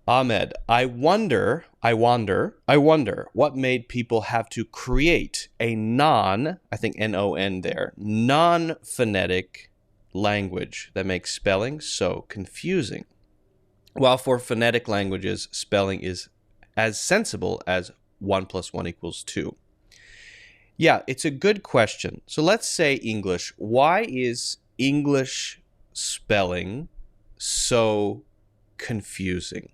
Ahmed, I wonder what made people have to create a I think N-O-N there, non-phonetic language that makes spelling so confusing. While for phonetic languages, spelling is as sensible as 1 plus 1 equals 2. Yeah, it's a good question. So let's say English. Why is English spelling so confusing?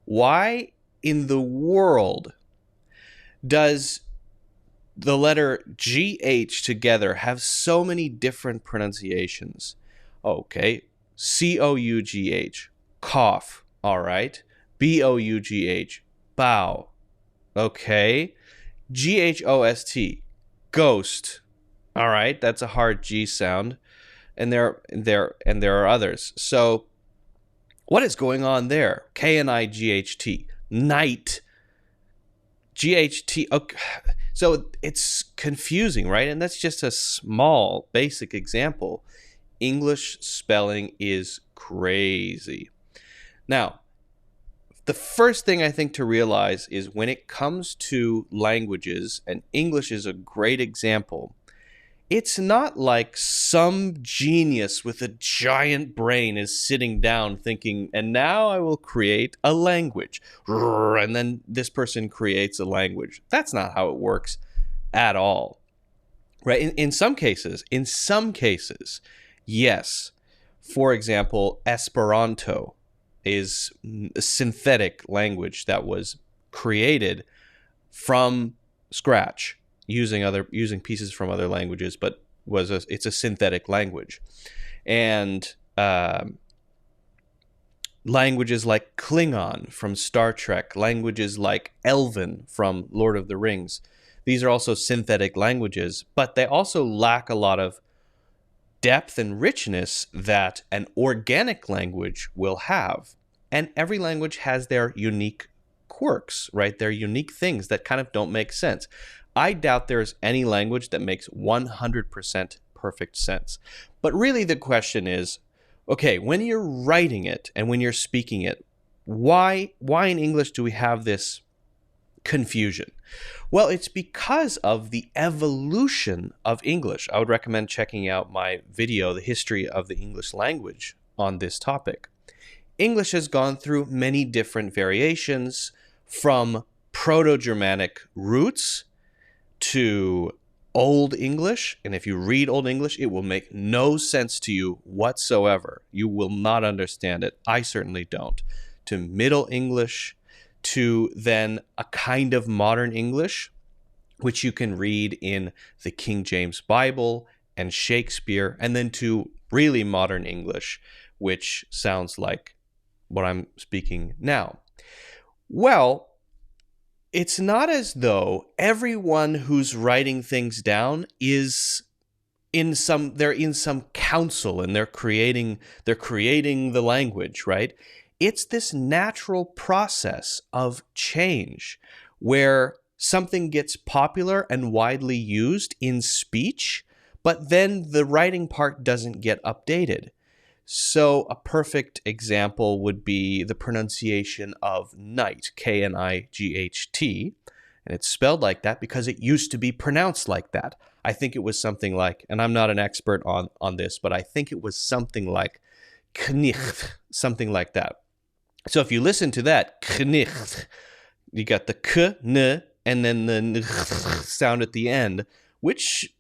Why in the world does the letter GH together have so many different pronunciations? Okay, COUGH, cough, all right. BOUGH, bow, okay. GHOST, ghost, all right. That's a hard G sound, and there are others. So what is going on there? KNIGHT, night, GHT. Okay. So it's confusing, right? And that's just a small, basic example. English spelling is crazy. Now, the first thing I think to realize is when it comes to languages, and English is a great example, it's not like some genius with a giant brain is sitting down thinking, and now I will create a language. And then this person creates a language. That's not how it works at all. Right? In some cases, yes. For example, Esperanto is a synthetic language that was created from scratch, using pieces from other languages, but it's a synthetic language. And languages like Klingon from Star Trek, languages like Elven from Lord of the Rings, these are also synthetic languages, but they also lack a lot of depth and richness that an organic language will have. And every language has their unique quirks, right? Their unique things that kind of don't make sense. I doubt there's any language that makes 100% perfect sense. But really the question is, okay, when you're writing it and when you're speaking it, why in English do we have this confusion? Well, it's because of the evolution of English. I would recommend checking out my video, The History of the English Language, on this topic. English has gone through many different variations, from Proto-Germanic roots to Old English. And if you read Old English, it will make no sense to you whatsoever. You will not understand it. I certainly don't. To Middle English, to then a kind of modern English, which you can read in the King James Bible and Shakespeare, and then to really modern English, which sounds like what I'm speaking now. Well, it's not as though everyone who's writing things down is they're in some council and they're creating the language, right? It's this natural process of change where something gets popular and widely used in speech, but then the writing part doesn't get updated. So a perfect example would be the pronunciation of night, K-N-I-G-H-T, and it's spelled like that because it used to be pronounced like that. I think it was something like, and I'm not an expert on this, but I think it was something like knicht, something like that. So if you listen to that, knicht, you got the k, n, and then the sound at the end, which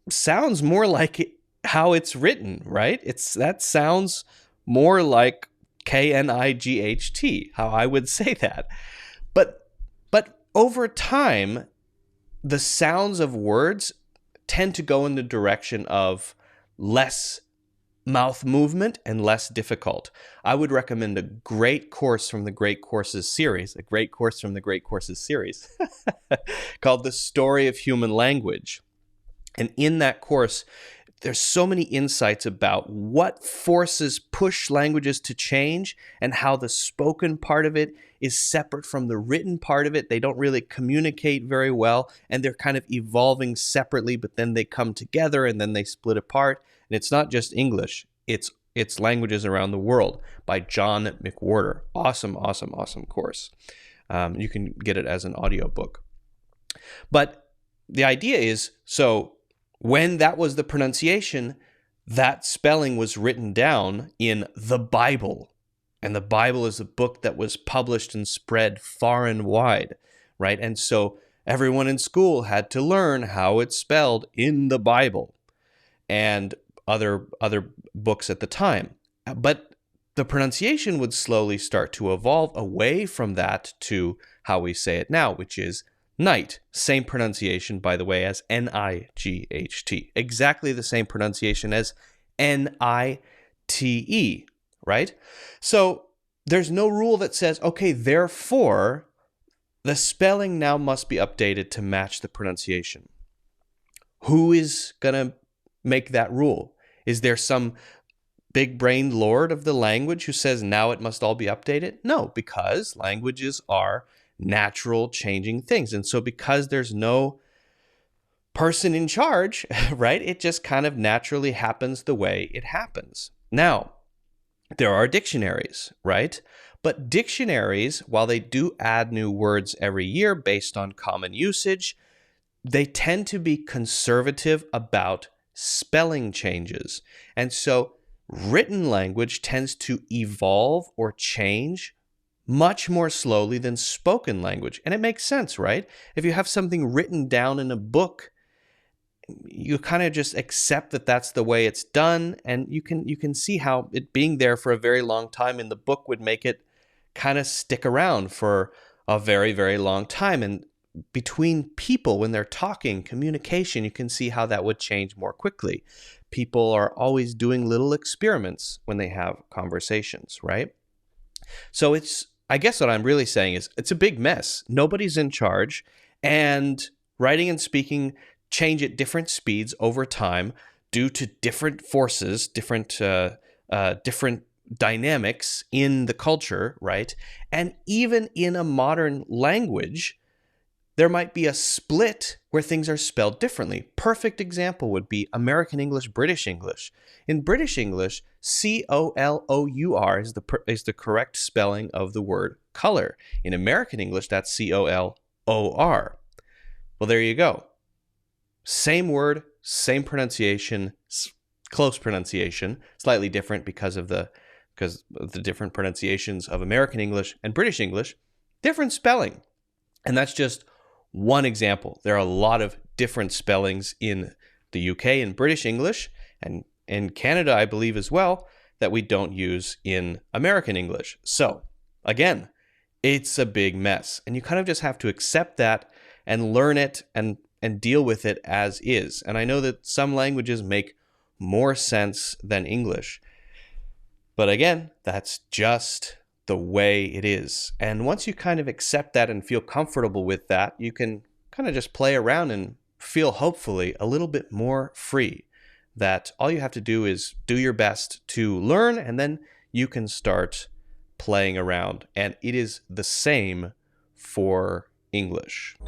sounds more like how it's written, right? That sounds more like K-N-I-G-H-T, how I would say that. But over time, the sounds of words tend to go in the direction of less mouth movement and less difficult. I would recommend a great course from the Great Courses series, called The Story of Human Language. And in that course, there's so many insights about what forces push languages to change and how the spoken part of it is separate from the written part of it. They don't really communicate very well, and they're kind of evolving separately, but then they come together and then they split apart. And it's not just English, it's It's Languages Around the World by John McWhorter. Awesome, awesome, awesome course. You can get it as an audiobook. But the idea is, so when that was the pronunciation, that spelling was written down in the Bible. And the Bible is a book that was published and spread far and wide, right? And so everyone in school had to learn how it's spelled in the Bible and other books at the time. But the pronunciation would slowly start to evolve away from that to how we say it now, which is night. Same pronunciation, by the way, as N-I-G-H-T. Exactly the same pronunciation as N-I-T-E, right? So there's no rule that says, okay, therefore, the spelling now must be updated to match the pronunciation. Who is going to make that rule? Is there some big-brained lord of the language who says now it must all be updated? No, because languages are natural changing things. And so because there's no person in charge, right, it just kind of naturally happens the way it happens. Now, there are dictionaries, right? But dictionaries, while they do add new words every year based on common usage, they tend to be conservative about spelling changes. And so written language tends to evolve or change much more slowly than spoken language. And it makes sense, right? If you have something written down in a book, you kind of just accept that that's the way it's done, and you can see how it being there for a very long time in the book would make it kind of stick around for a very, very long time. And between people, when they're talking, communication, you can see how that would change more quickly. People are always doing little experiments when they have conversations, right? So I guess what I'm really saying is it's a big mess. Nobody's in charge, and writing and speaking change at different speeds over time due to different forces, different dynamics in the culture, right? And even in a modern language, there might be a split where things are spelled differently. Perfect example would be American English, British English. In British English, C-O-L-O-U-R is the correct spelling of the word color. In American English, that's C-O-L-O-R. Well, there you go. Same word, same pronunciation, close pronunciation, slightly different because of the different pronunciations of American English and British English, different spelling. And that's just one example. There are a lot of different spellings in the UK and British English, and in Canada, I believe as well, that we don't use in American English. So, again, it's a big mess. And you kind of just have to accept that and learn it and deal with it as is. And I know that some languages make more sense than English. But again, that's just the way it is. And once you kind of accept that and feel comfortable with that, you can kind of just play around and feel hopefully a little bit more free. That all you have to do is do your best to learn, and then you can start playing around. And it is the same for English.